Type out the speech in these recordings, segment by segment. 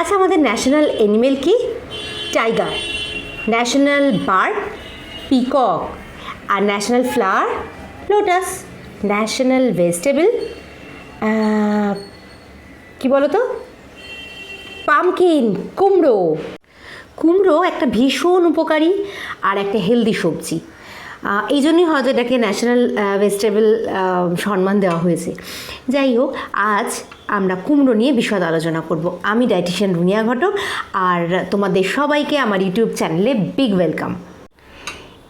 আচ্ছা, আমাদের national animal কি? টাইগার। National bird peacock. আর national flower lotus. National vegetable কি বলো তো? পামকিন, কুমড়ো। কুমড়ো একটা ভীষণ উপকারী আর একটা হেলদি সবজি, এই জন্যই হয়তো এটাকে ন্যাশনাল ভেজিটেবল সম্মান দেওয়া হয়েছে। যাই হোক, আজ আমরা কুমড়ো নিয়ে বিশদ আলোচনা করব। আমি ডায়েটিশিয়ান রুনিয়া ঘটক, আর তোমাদের সবাইকে আমার ইউটিউব চ্যানেলে বিগ ওয়েলকাম।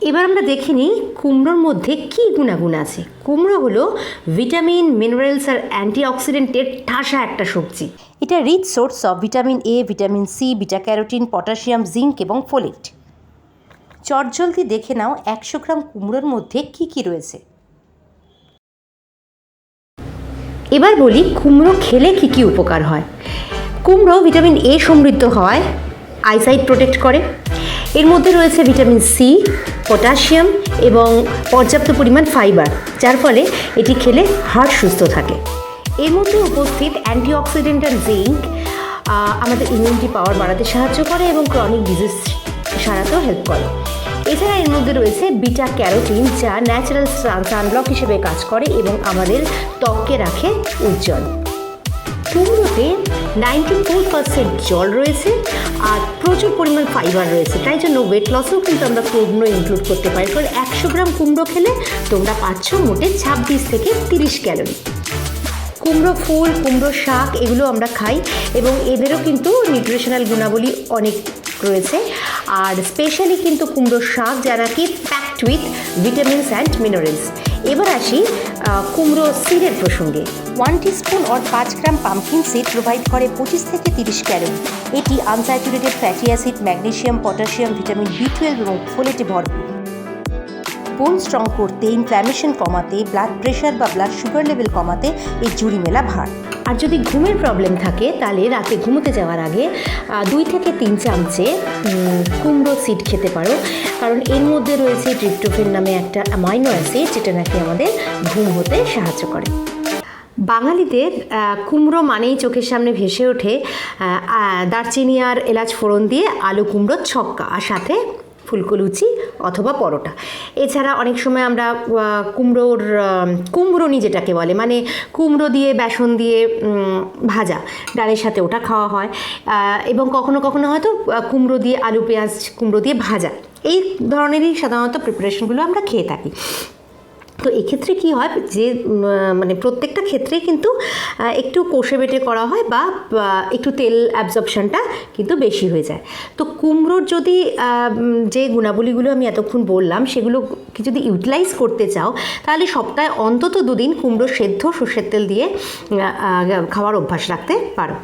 এবার আমরা দেখে নিই কুমড়োর মধ্যে কী গুণাগুণ আছে। কুমড়ো হলো ভিটামিন, মিনারেলস আর অ্যান্টিঅক্সিডেন্টের ঠাসা একটা সবজি। এটা rich source of vitamin A, vitamin C, beta carotene, potassium, zinc এবং ফোলেট। চটজলদি দেখে নাও 100 গ্রাম কুমড়োর মধ্যে কি কি রয়েছে। এবার বলি কুমড়ো খেলে কি কি উপকার হয়। কুমড়ো ভিটামিন এ সমৃদ্ধ হয়, আইসাইট প্রোটেক্ট করে। এর মধ্যে রয়েছে ভিটামিন সি, পটাশিয়াম এবং পর্যাপ্ত পরিমাণ ফাইবার, যার ফলে এটি খেলে হাড় সুস্থ থাকে। এর মধ্যে উপস্থিত অ্যান্টিঅক্সিডেন্ট আর জিঙ্ক আমাদের ইমিউনিটি পাওয়ার বাড়াতে সাহায্য করে এবং ক্রনিক ডিজিজ সারাতেও হেল্প করে। এছাড়া এর মধ্যে রয়েছে বিটা ক্যারোটিন, যা ন্যাচারাল সানব্লক হিসেবে কাজ করে এবং আমাদের ত্বককে রাখে উজ্জ্বল। কুমড়োতে 94% জল রয়েছে আর প্রচুর পরিমাণ ফাইবার রয়েছে, তাই জন্য ওয়েট লসেও কিন্তু আমরা কুমড়ো ইনক্লুড করতে পারি। কারণ 100 গ্রাম কুমড়ো খেলে তোমরা পাচ্ছ মোটে 26 থেকে 30 ক্যালোরি। কুমড়ো ফুল, কুমড়ো শাক এগুলো আমরা খাই এবং এদেরও কিন্তু নিউট্রিশনাল গুণাবলী অনেক রয়েছে। আর স্পেশালি কিন্তু কুমড়ো শাক যা নাকি packed with vitamins and minerals. এবার আসি কুমড়ো সিডের প্রসঙ্গে। 1 teaspoon or 5 gram pumpkin seed provide করে 25 থেকে 30 ক্যালোরি। এটি unsaturated fatty acid, magnesium, potassium, vitamin বি12 এবং ফোলেটে ভরপুর। বোন স্ট্রং করতে, ইনফ্ল্যামেশন কমাতে, ব্লাড প্রেশার বা ব্লাড সুগার লেভেল কমাতে এই জুড়ি মেলা ভার। আর যদি ঘুমের প্রবলেম থাকে তাহলে রাতে ঘুমোতে যাওয়ার আগে 2 থেকে 3 চামচে কুমড়ো সিড খেতে পারো, কারণ এর মধ্যে রয়েছে ট্রিপ্টোফেন নামে একটা অ্যামাইনো অ্যাসিড, যেটা নাকি আমাদের ঘুম হতে সাহায্য করে। বাঙালিদের কুমড়ো মানেই চোখের সামনে ভেসে ওঠে দারচিনি আর এলাচ ফোড়ন দিয়ে আলু কুমড়োর ছক্কা, আর সাথে ফুলকো লুচি অথবা পরোটা। এছাড়া অনেক সময় আমরা কুমড়োনি যেটাকে বলে, মানে কুমড়ো দিয়ে বেসন দিয়ে ভাজা ডালের সাথে ওটা খাওয়া হয়, এবং কখনো কখনো হয়তো কুমড়ো দিয়ে আলু পেঁয়াজ কুমড়ো দিয়ে ভাজা, এই ধরনেরই সাধারণত প্রিপারেশনগুলো আমরা খেয়ে থাকি। তো এক্ষেত্রে কী হয় যে মানে প্রত্যেকটা ক্ষেত্রে কিন্তু একটু কষে বেটে করা হয় বা একটু তেল অ্যাবজর্পশনটা কিন্তু বেশি হয়ে যায়। তো কুমড়োর যদি যে গুণাবলীগুলো আমি এতক্ষণ বললাম সেগুলোকে যদি ইউটিলাইজ করতে চাও, তাহলে সপ্তাহে অন্তত 2 দিন কুমড়ো সেদ্ধ সর্ষের তেল দিয়ে খাওয়ার অভ্যাস রাখতে পারো।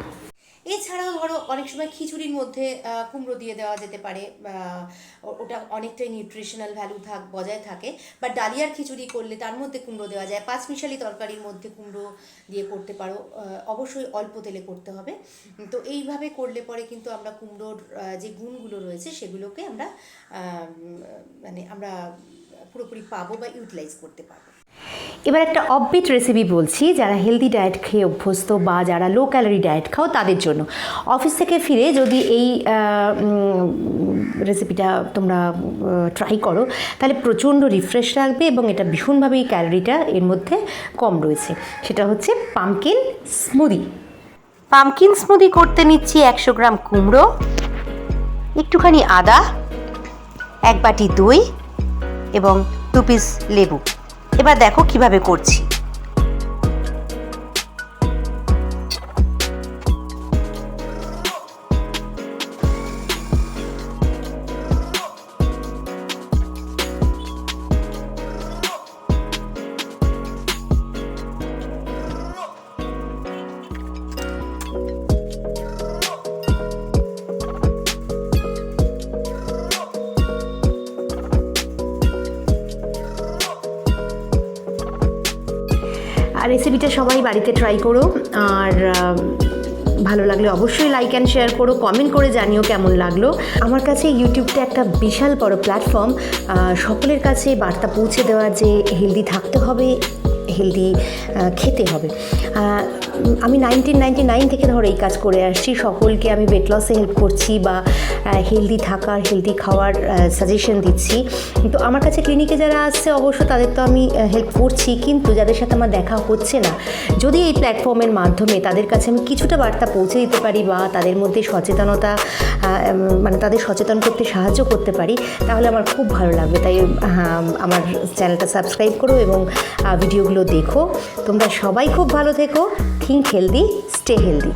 এছাড়াও ধরো অনেক সময় খিচুড়ির মধ্যে কুমড়ো দিয়ে দেওয়া যেতে পারে, ওটা অনেকটাই নিউট্রিশনাল ভ্যালু বজায় থাকে। বা ডালিয়ার খিচুড়ি করলে তার মধ্যে কুমড়ো দেওয়া যায়। পাঁচমিশালি তরকারির মধ্যে কুমড়ো দিয়ে করতে পারো, অবশ্যই অল্প তেলে করতে হবে। তো এইভাবে করলে পরে কিন্তু আমরা কুমড়োর যে গুণগুলো রয়েছে সেগুলোকে আমরা পুরোপুরি পাবো বা ইউটিলাইজ করতে পারবো। এবার একটা অফবিট রেসিপি বলছি, যারা হেলদি ডায়েট খেয়ে অভ্যস্ত বা যারা লো ক্যালোরি ডায়েট খাও তাদের জন্য। অফিস থেকে ফিরে যদি এই রেসিপিটা তোমরা ট্রাই করো তাহলে প্রচণ্ড রিফ্রেশ লাগবে এবং এটা ভীষণভাবেই ক্যালোরিটা এর মধ্যে কম রয়েছে। সেটা হচ্ছে পামকিন স্মুদি। পামকিন স্মুদি করতে নিচ্ছি 100 গ্রাম কুমড়ো, একটুখানি আদা, 1 বাটি দই এবং 2 পিস লেবু। এবার দেখো কিভাবে করছি। আর রেসিপিটা সবাই বাড়িতে ট্রাই করো, আর ভালো লাগলে অবশ্যই লাইক অ্যান্ড শেয়ার করো, কমেন্ট করে জানিও কেমন লাগলো। আমার কাছে ইউটিউবটা একটা বিশাল বড় প্ল্যাটফর্ম, সকলের কাছে বার্তা পৌঁছে দেওয়া যে হেলদি থাকতে হবে, হেলদি খেতে হবে। আমি 1999 থেকে ধরো এই কাজ করে আসছি, সকলকে আমি ওয়েট লসে হেল্প করছি বা হেলদি থাকার, হেলদি খাওয়ার সাজেশন দিচ্ছি। তো আমার কাছে ক্লিনিকে যারা আসছে অবশ্য তাদের তো আমি হেল্প করছি, কিন্তু যাদের সাথে আমার দেখা হচ্ছে না, যদি এই প্ল্যাটফর্মের মাধ্যমে তাদের কাছে আমি কিছুটা বার্তা পৌঁছে দিতে পারি বা তাদের মধ্যে সচেতনতা মানে তাদের সচেতন করতে সাহায্য করতে পারি, তাহলে আমার খুব ভালো লাগবে। তাই আমার চ্যানেলটা সাবস্ক্রাইব করো এবং ভিডিওগুলো দেখো। তোমরা সবাই খুব ভালো থেকো। Think healthy, stay healthy.